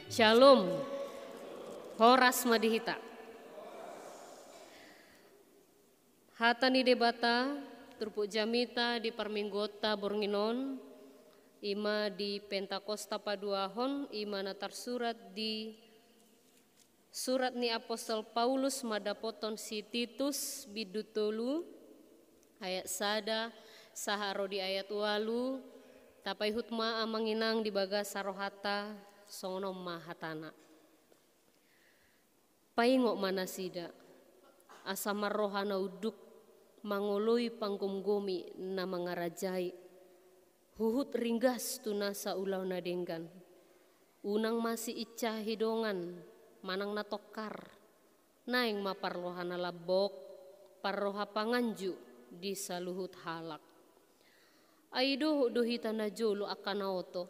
Shalom. Horas madihita. Hata ni debata turpu jamita di parminggota bornginon ima di Pentakosta paduahon ima natar surat di surat ni Apostol Paulus madapoton si Titus bidutolu ayat sada saharo di ayat walu tapai hutma amanginang di baga sarohata songonom mahatana. Paingok manasida asa marrohana uduk mangoloi panggomgomi na mangarajai huhut ringgas tunasa ulau nadenggan unang masih ica hidongan manang natokar naing maparlohana labok parroha panganju di saluhut halak aido dohita na jolo akanaoto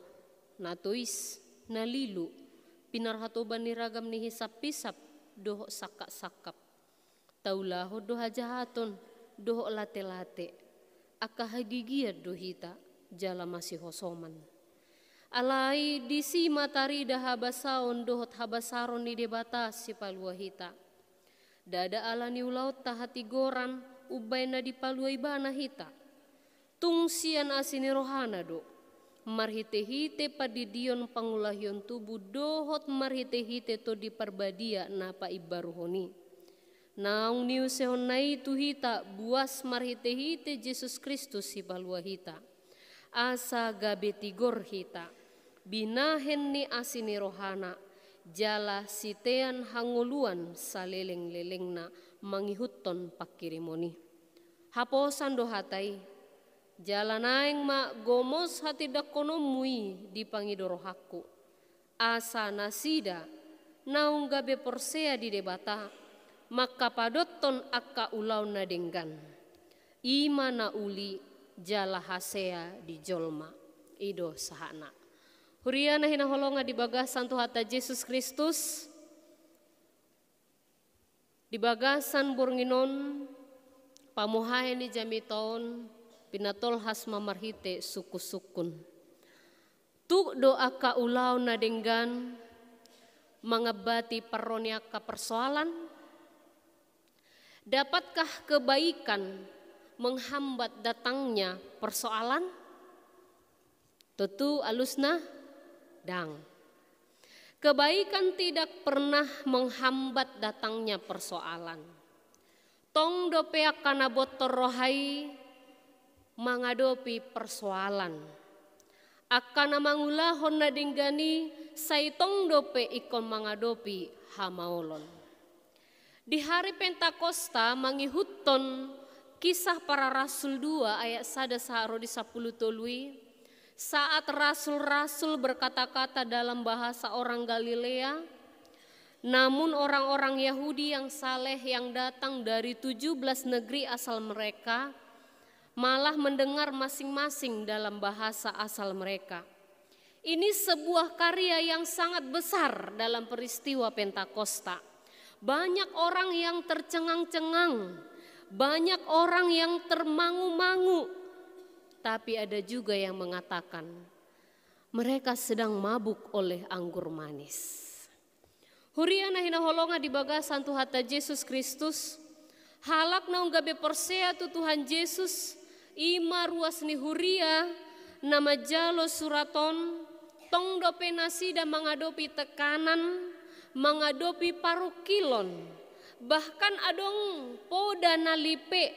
natuis nalilu pinarhatoban ni ragam ni hisap-pisap doh sakak-sakap taulaho doha jahaton doh late-late akahagigiat dohita jala masih hosoman alai disi matari dah habasaon dohot habasaron ni debata si paluahita dada ala ni ulaut tahati goran ubay na di paluaibana hita tungsian asini rohana do marhite-hite padidion pangulahion tubuh dohot marhite-hite to di parbadia napa ibaruhoni naung niu sehonai tuhita buas marhite-hite Yesus Kristus si paluahita asa gabetigor hita binahen ni asini rohana jala sitean hanguluan saleleng-lelengna mangihutton pakirimoni haposan dohatai jalan aing mak gomos hati dakonomui di pangidorohaku asa nasida naung gabe porsea di debata maka padotton akka ulau nadenggan ima na uli jala hasea di jolma ido sahana huriana hina holonga di bagasan Tuhata Yesus Kristus di bagasan bornginon pamuhae ni jamiton pinatol has mamarhite suku-sukun tu doa ka ulau nadenggan mengabati paronia ka persoalan dapatkah kebaikan menghambat datangnya persoalan tentu alusna dang kebaikan tidak pernah menghambat datangnya persoalan tong dopea kana botor rohai menghadapi persoalan akan mangulahon nadinggani saitong dope ikon menghadapi hamaolon di hari Pentakosta mangihutton kisah para rasul 2 ayat 1 saharo di 10 tolui saat rasul-rasul berkata-kata dalam bahasa orang Galilea namun orang-orang Yahudi yang saleh yang datang dari 17 negeri asal mereka malah mendengar masing-masing dalam bahasa asal mereka. Ini sebuah karya yang sangat besar dalam peristiwa Pentakosta. Banyak orang yang tercengang-cengang, banyak orang yang termangu-mangu, tapi ada juga yang mengatakan mereka sedang mabuk oleh anggur manis. Huriana hina holonga di bagasan Tuhata Yesus Kristus, halak naung gabe porsea tu Tuhan Yesus, ima ruas ni huria nama jalo suraton tong dope nasida mengadopi tekanan mengadopi parukilon bahkan adong poda nalipe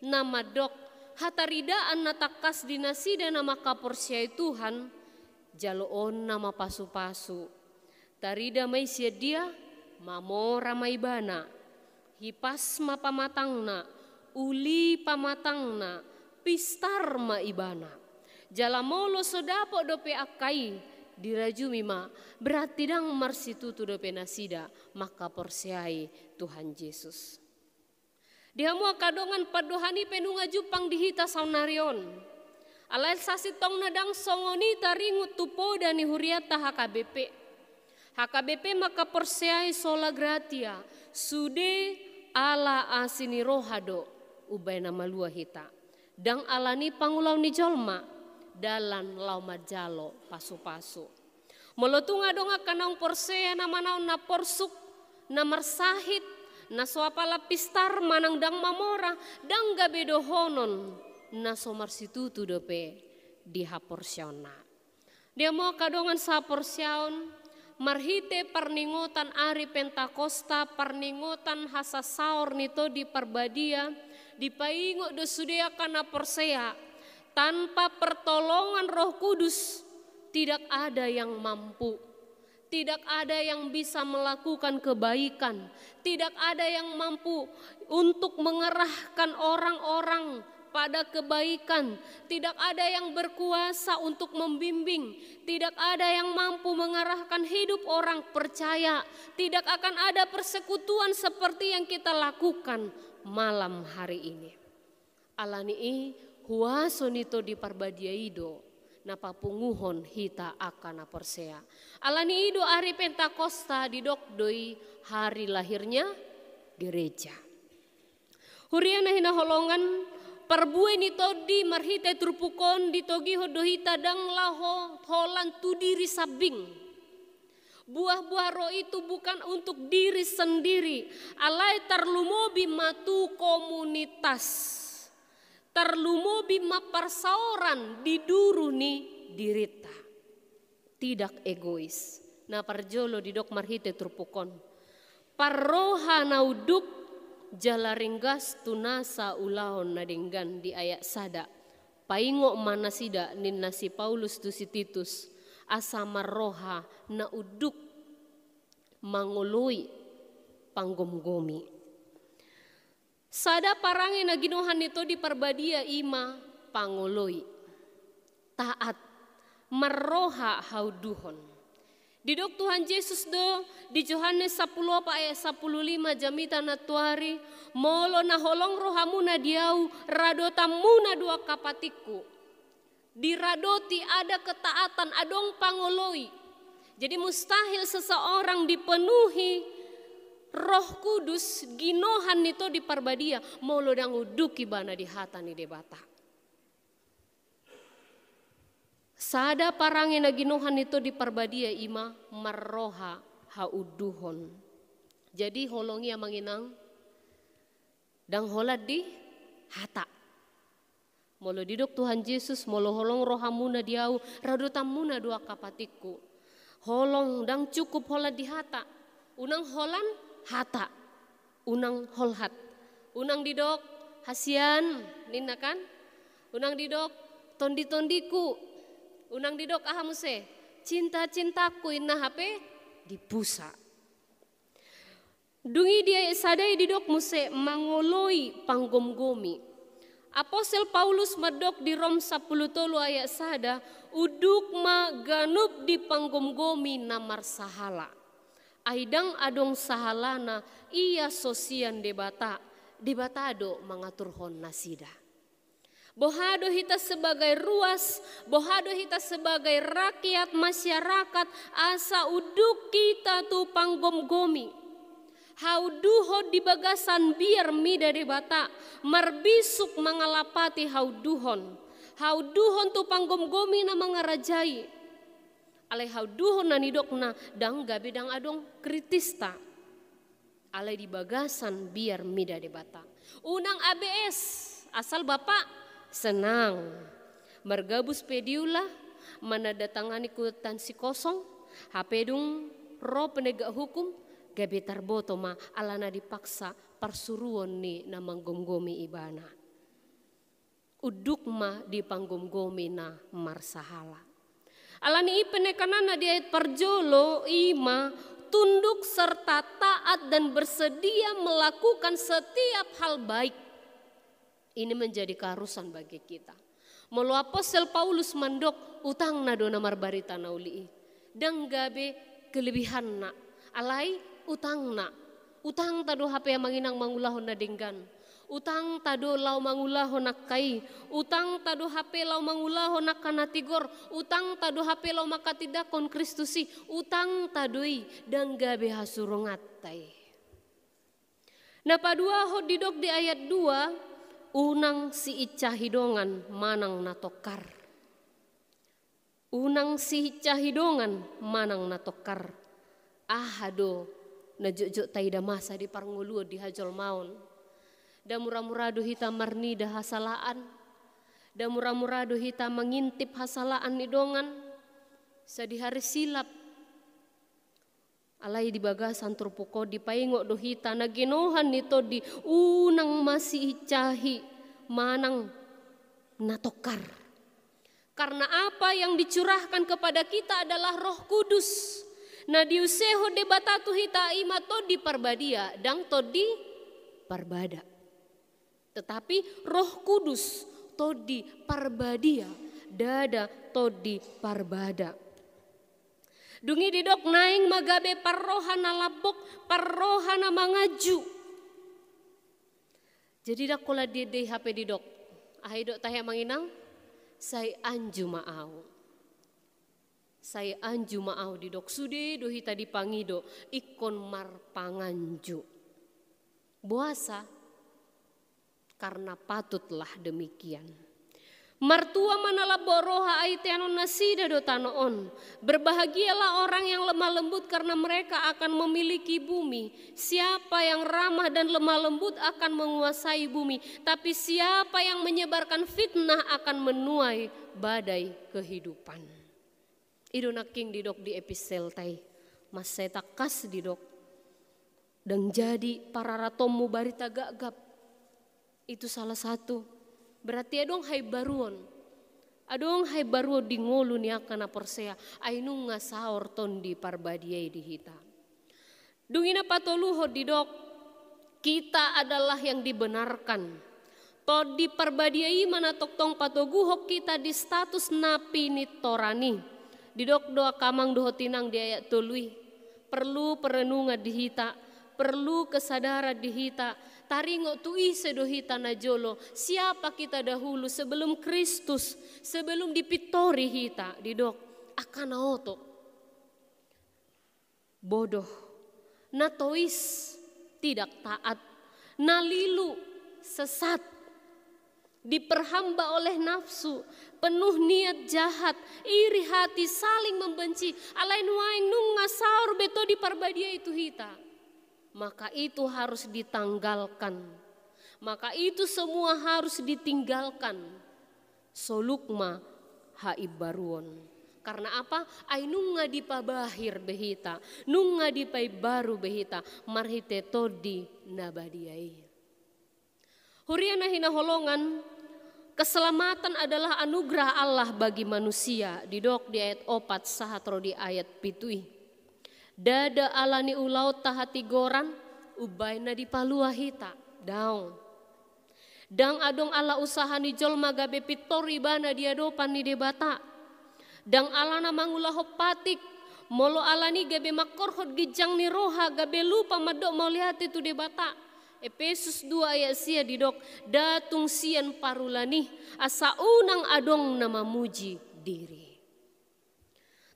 nama dok hataridaan natakas dinasida nama kaporsiai Tuhan jaloon nama pasu-pasu tarida mai dia mamora maibana hipas mapamatangna uli pamatangna pistar ma ibana jalamolo sodapo dope akai dirajumi ma berarti dang marsitutu dope nasida maka porsiai Tuhan Yesus dihamu kadongan padohani penunga jupang dihita saunarion alai sasi tong nadang songoni taringut tupo dani huriata HKBP maka porsiai sola gratia sude ala asini rohado ubay na malua hita dang alani pangulau ni jolma dalan lau majalo pasu-pasu Molotunga donga kanang porsea na manaw na porsuk na marsahit na soapala pistar manang dang mamora dang gabedo honon na somarsitutu dope di haporsyona. Dia mo kadongan sa porsyaon marhite parningotan ari Pentakosta parningotan hasasaor nito di parbadia di paingo do sudea kana porsea tanpa pertolongan Roh Kudus tidak ada yang mampu, tidak ada yang bisa melakukan kebaikan, tidak ada yang mampu untuk mengerahkan orang-orang pada kebaikan, tidak ada yang berkuasa untuk membimbing, tidak ada yang mampu mengarahkan hidup orang percaya, tidak akan ada persekutuan seperti yang kita lakukan malam hari ini. Alani huaso nito di parbadiaido na papunguhon hita akan porsea. Alani ido hari Pentakosta didokdoi hari lahirnya gereja. Huriana hina holongan perbuai nito di marhite trupukon ditogi hodohita dang laho holan tu diri sabing. Buah-buah roh itu bukan untuk diri sendiri. Alai terlumobi matu komunitas. Terlumobi maparsauran diduruni dirita. Tidak egois. Na parjolo didok marhite trupukon. Parroha nauduk jalaringgas tunasa ulahon nadenggan di ayat sada. Paingo manasida ninna si Paulus tu si Titus. Asa marroha na uduk mangului panggomgomi. Sada parangi na ginuhan nito di parbadia ima pangului. Taat marroha hauduhon. Didok Tuhan Yesus do di Yohanes 10 ayat 15 jamita na tuari molo na holong rohamuna diau radotamuna dua kapatiku. Di radoti ada ketaatan adong pangoloi. Jadi mustahil seseorang dipenuhi Roh Kudus ginohan nito di parbadia molo dang uduki bana di hata ni debata. Sada parangi na ginohan nito di parbadia ima marroha hauduhon. Jadi holongi manginang dang holad di hata. Molo didok Tuhan Yesus molo holong rohamuna diau radotamuna dua kapatiku. Holong dang cukup holad di hata. Unang holan hata, unang holhat, unang didok hasian, nina kan, unang didok tondi-tondiku, unang didok ahamuse, cinta-cintaku inna hape dipusa. Dungi dia sadai didok muse mangoloi panggomgomi. Apostel Paulus medok di Rom 10 ayat sada, uduk maganup di panggomgomi namar sahala. Aidang adong sahalana iya sosian debatado mengatur hon nasida. Bohado hita sebagai ruas, bohado hita sebagai rakyat masyarakat asa uduk kita tu panggomgomi. Hauduho di bagasan biar mida debata marbisuk mangalapati hauduhon. Hauduhon tu panggomgomi na mangarajai. Alai hauduhon na nidokna dang gabe dang adong kritista. Alai di bagasan biar mida debata. Unang ABS asal bapak senang. Margabus pediula manadatangani kutansi kosong. Hapedung ro penegak hukum gabe tarboto ma alana dipaksa parsuruan ni na manggomgomi ibana. Uduk ma di panggomgomi na marsahala. Alani ipenekanan di ayat parjolo ima tunduk serta taat dan bersedia melakukan setiap hal baik. Ini menjadi keharusan bagi kita. Molo apostel Paulus mandok utang na do namar barita nauli. Dang gabe kelebihan na alai utang na. Utang tado hape manginang mangulahon na denggan. Utang tado lau mangulahon nak kai, utang tado hape lau mangulahon nak kanatigor, utang tado hape lau makatidakon Kristusi, utang tadoi dan gabe hasurungat tai. Napadua hodidok di ayat 2, unang si ica hidongan manang natokar. Unang si cahidongan manang natokar. Ahado na jok taida masa di parnguluo di hajol maun. Da murah-murado hita marnida hasalaan. Da murah-murado hita mengintip hasalaan ni dongan. Sa di hari silap. Alai di bagasan turpuko di paingok do hita na ginohan nito di unang masih cahi manang natokar. Karena apa yang dicurahkan kepada kita adalah Roh Kudus. Nah diuseho debatatu hita ima to di parbadia dang to di parbada. Tetapi Roh Kudus to di parbadia dada to di parbada. Dungi didok naing magabe parrohana labok parrohana mangaju. Jadi dak kola dede HP didok. Ahai dok tanya manginang. Saya anju maau. Saya anju maau di dok sude do hita dipangido ikon marpanganju. Buasa karena patutlah demikian. Martua manala boroha aiteano nasida do tanoon. Berbahagialah orang yang lemah lembut karena mereka akan memiliki bumi. Siapa yang ramah dan lemah lembut akan menguasai bumi. Tapi siapa yang menyebarkan fitnah akan menuai badai kehidupan. Idona king didok di episel tai. Mas saya takas didok. Dan jadi para ratomu barita gagap. Itu salah satu. Berarti adong hai baruon. Adong hai baruo di ngolu ni akan aporsea. Ainung ngasaor ton di parbadiai di hita. Dungina patoluho didok. Kita adalah yang dibenarkan. To di parbadiai mana toktong patoguhok kita di status napi ni torani. Didok doa kamang doho tinang di ayat tului. Perlu perenungan di hita. Perlu kesadaran di hita. Taringo tui sedohita na jolo. Siapa kita dahulu sebelum Kristus. Sebelum dipitori hita. Didok. Akan auto. Bodoh. Natois. Tidak taat. Nalilu. Sesat. Diperhamba oleh nafsu. Penuh niat jahat. Iri hati. Saling membenci. Alain waing nung ngasaur beto di parbadia itu hita. Maka itu harus ditanggalkan. Maka itu semua harus ditinggalkan. Solukma haib baruon. Karena apa? Ay nunga dipabahir behita. Nunga dipai baru behita. Marhite todi nabadiai. Huriana hina holongan. Keselamatan adalah anugerah Allah bagi manusia. Didok di ayat 4 sahatro di ayat pitui. Dada alani ulau tahati goran ubay na di palua hita daun. Dang adong ala usaha ni jol magabe pitori bana dia dopan ni debata. Dang alana mangulaho patik molo alani gabe makorhot gijang ni roha gabe lupa madok mau lihat itu debata. Efesus 2 ayat sia didok datung sian parulani asa unang adong nama muji diri.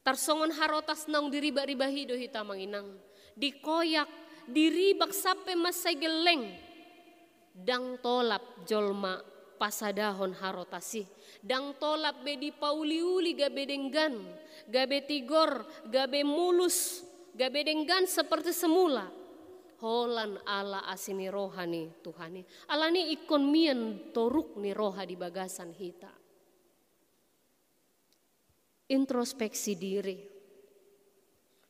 Tarsongon harotas nang diriba-riba hido hita manginang. Dikoyak, diribak sampai masay geleng. Dang tolap jolma pasadahon harotasi. Dang tolap be di pauli-uli gabe denggan. Gabe tigor, gabe mulus. Gabe denggan seperti semula. Holan ala asini rohani Tuhani. Alani ikon mian toruk ni roha di bagasan hita. Introspeksi diri.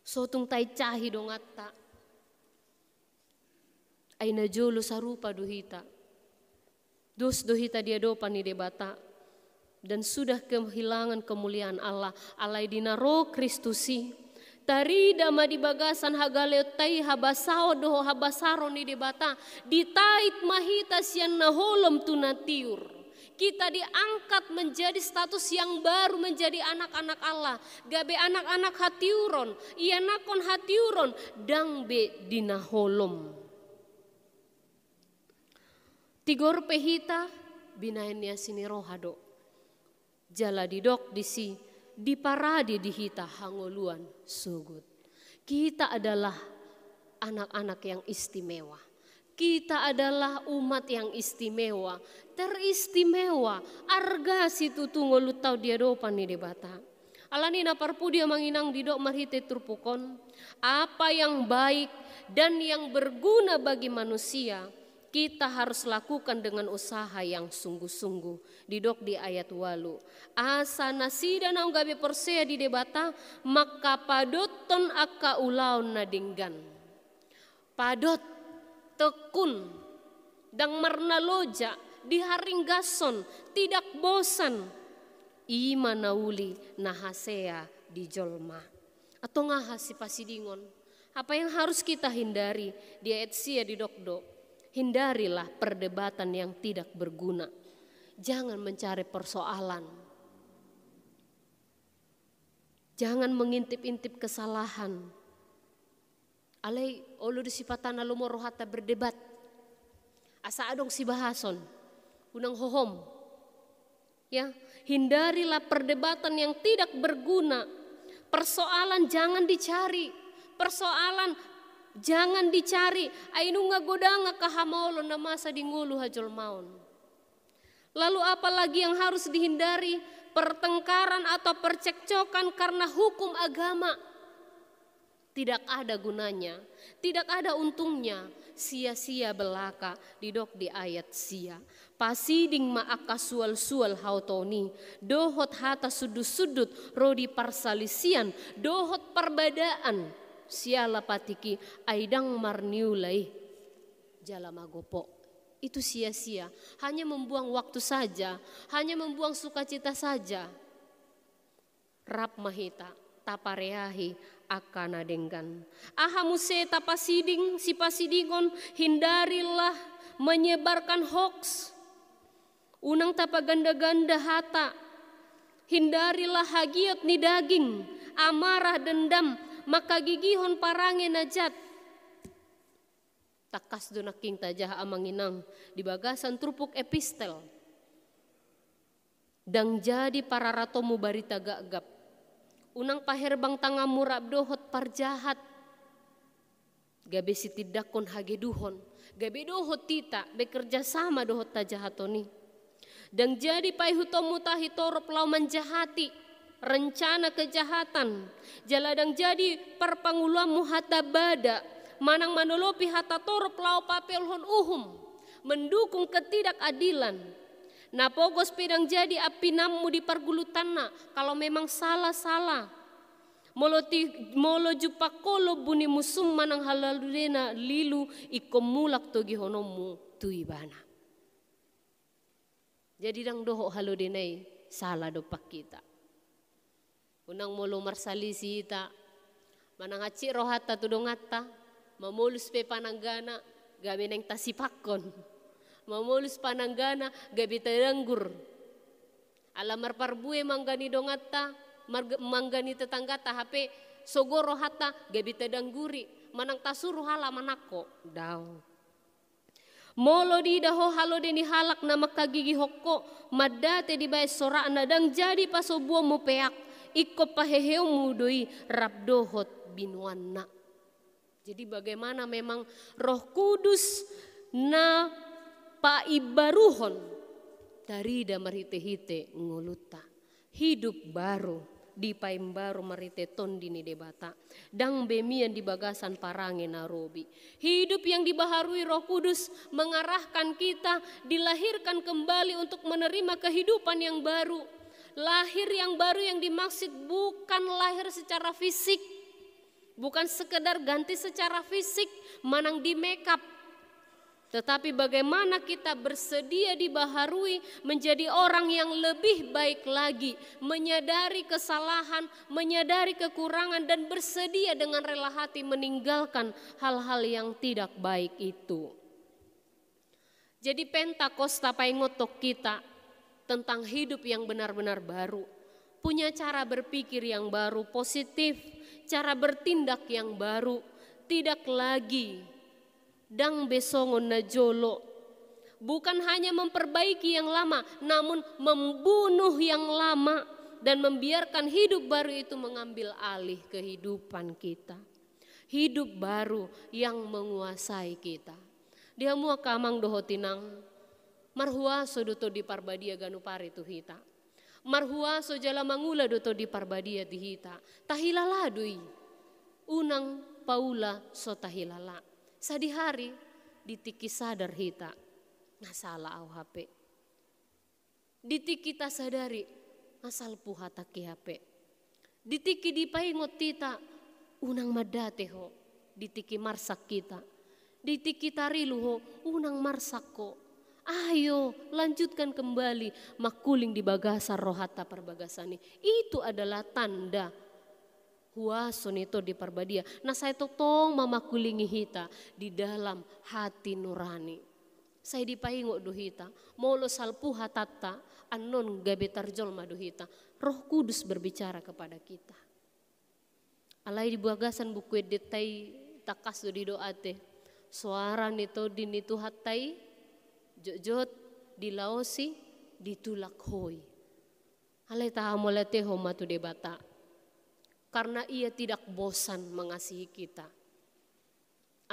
Sotung tay cahi dong atta. Ay najolo sarupa duhita. Dos dohita dia dopan ni debata. Dan sudah kehilangan kemuliaan Allah. Alai dinaro Kristusi. Tari dama di bagasan hagaleo tai habasao doho habasaro ni debata. Ditait mahita sian naholom tunatiur. Kita diangkat menjadi status yang baru menjadi anak-anak Allah. Gabe anak-anak hatiuron. Ia nakon hatiuron. Dang be dinaholom. Tigor pehita binain niya sinirohado. Jala didok disi diparadi dihita hangoluan sugut. Kita adalah anak-anak yang istimewa. Kita adalah umat yang istimewa, teristimewa. Arga situ tunggu lu tau dia dopan ni debata. Alanina parpudia manginang didok marhite turpukon. Apa yang baik dan yang berguna bagi manusia kita harus lakukan dengan usaha yang sungguh-sungguh. Didok di ayat 8. Asa nasida naung gabe persea di debata maka padoton aka ulaon nadinggan. Padot tekun dang marnaloja diharinggason tidak bosan. Ima nauli nahasea di jolma. Atau ngahasi pasidingon. Apa yang harus kita hindari di ayat sia di dokdo. Hindarilah perdebatan yang tidak berguna. Jangan mencari persoalan. Jangan mengintip-intip kesalahan. Alai olu disipatan alumo rohata berdebat. Asa adong si bahason. Unang hohom. Ya, hindarilah perdebatan yang tidak berguna. Persoalan jangan dicari. Persoalan jangan dicari. Ainu ngagodanga kahamolo na masa dingulu hajol maun. Lalu apalagi yang harus dihindari? Pertengkaran atau percekcokan karena hukum agama. Tidak ada gunanya, tidak ada untungnya, sia-sia belaka. Didok di ayat sia. Pasiding maaka sual-sual hautoni, dohot hata sudut-sudut rodi parsalisian, dohot perbedaan, siala patiki aidang marniulai jalamagopo. Itu sia-sia, hanya membuang waktu saja, hanya membuang sukacita saja. Rap mahita tapareahi akana denggan. Ahamuse tapasiding si pasidingon, hindarilah menyebarkan hoax. Unang tapaganda-ganda hata. Hindarilah hagiot ni daging, amarah dendam, maka gigihon parange najat. Takas donaking tajah amanginang di bagasan trupuk epistel. Dang jadi para ratomu barita gagap. Unang paherbang tanga murab dohot parjahat. Gabe sitidakon hageduhon. Gabe dohot tita bekerja sama dohot tajahatoni. Dan jadi paihutomu tahitorop lau menjahati. Rencana kejahatan. Jaladang jadi perpangulamu hata bada. Manang manolopi hata torop lau papelhon uhum. Mendukung ketidakadilan. Napogos pedang jadi api namu di pergulutanna. Kalau memang salah-salah. Molo jupakolo buni musum manang halaludena lilu ikomulak togi honomu tuibana. Jadi dang doho haludenai salah dopak kita. Unang molo marsalisi ita. Manang aci rohata tudongata. Mamulus pe pananggana gabe neng tasipakon. Mamulus pananggana gabi terenggur. Alamar parbue manggani dongata, manggani tetanggata HP sogoro hata gabi tedangguri. Manang tasuru hala manako daw. Molo di daho halo deni halak na makagigi hokko madate di bay sora nadang jadi pasobuo mo peak ikko paheheu mudoi rabdohot binuanna. Jadi bagaimana memang Roh Kudus na paibaruhon dari damarhite-hite nguluta hidup baru di paimbaru marite tondini debata dang bemian di bagasan parange narobi. Hidup yang dibaharui Roh Kudus mengarahkan kita dilahirkan kembali untuk menerima kehidupan yang baru. Lahir yang baru yang dimaksud bukan lahir secara fisik, bukan sekedar ganti secara fisik manang di makeup. Tetapi bagaimana kita bersedia dibaharui menjadi orang yang lebih baik lagi. Menyadari kesalahan, menyadari kekurangan dan bersedia dengan rela hati meninggalkan hal-hal yang tidak baik itu. Jadi Pentakosta paingotok kita tentang hidup yang benar-benar baru. Punya cara berpikir yang baru, positif, cara bertindak yang baru. Tidak lagi dang besongon na jolo. Bukan hanya memperbaiki yang lama, namun membunuh yang lama dan membiarkan hidup baru itu mengambil alih kehidupan kita. Hidup baru yang menguasai kita. Dia mua kamang dohotinang marhua soduto di parbadia ganupari tuhita. Marhuaso jala mangula doto di parbadia di hita. Tahilala doi. Unang paula so tahilala. Sadi hari ditiki sadar hita. Nasala au HP. Ditiki ta sadari. Nasal puha taki HP. Ditiki di paingot tita. Unang madate ho. Ditiki marsak kita. Ditiki tarilu ho. Unang marsak ko. Ayo lanjutkan kembali makuling di bagasan rohata perbagasani. Itu adalah tanda huason itu di parbadia. Nah saya totong mamakulingi hita di dalam hati nurani. Saya dipaingok dohita. Molo salpu hatata anon gabe tarjol maduhita. Roh Kudus berbicara kepada kita. Alai di bagasan buku detai takas do di doate. Suara nito dinitu hatai. Jojot dilaosi ditulak hoi. Alai tahamolate homa tu debata. Karena ia tidak bosan mengasihi kita.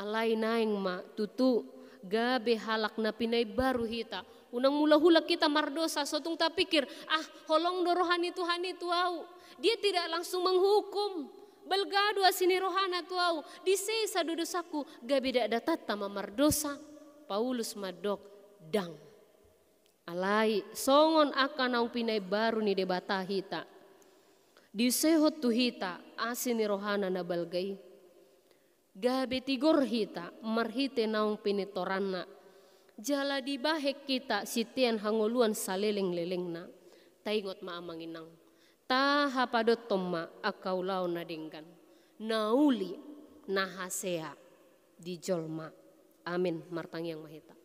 Alai naing ma tutu gabe halak na pinay baru hita. Unang mula-hula kita mardosa sotung tak pikir holong do rohani Tuhan itu au. Dia tidak langsung menghukum. Belgadu asini rohana tu au. Disesa do dosaku gabe dak datata mamardosa. Paulus madok dang. Alai songon akan au pinay baru ni debata hita. Disehot tu hita asini rohana na balgai. Gabe tigor hita marhite naung pinitoranna. Jala di bahek kita sitian hangoluan saleleng-leleng na. Taingot maamanginang. Taha padot tomma akau lau nadinggan. Nauli nahasea di jolma. Amin martang yang mahita.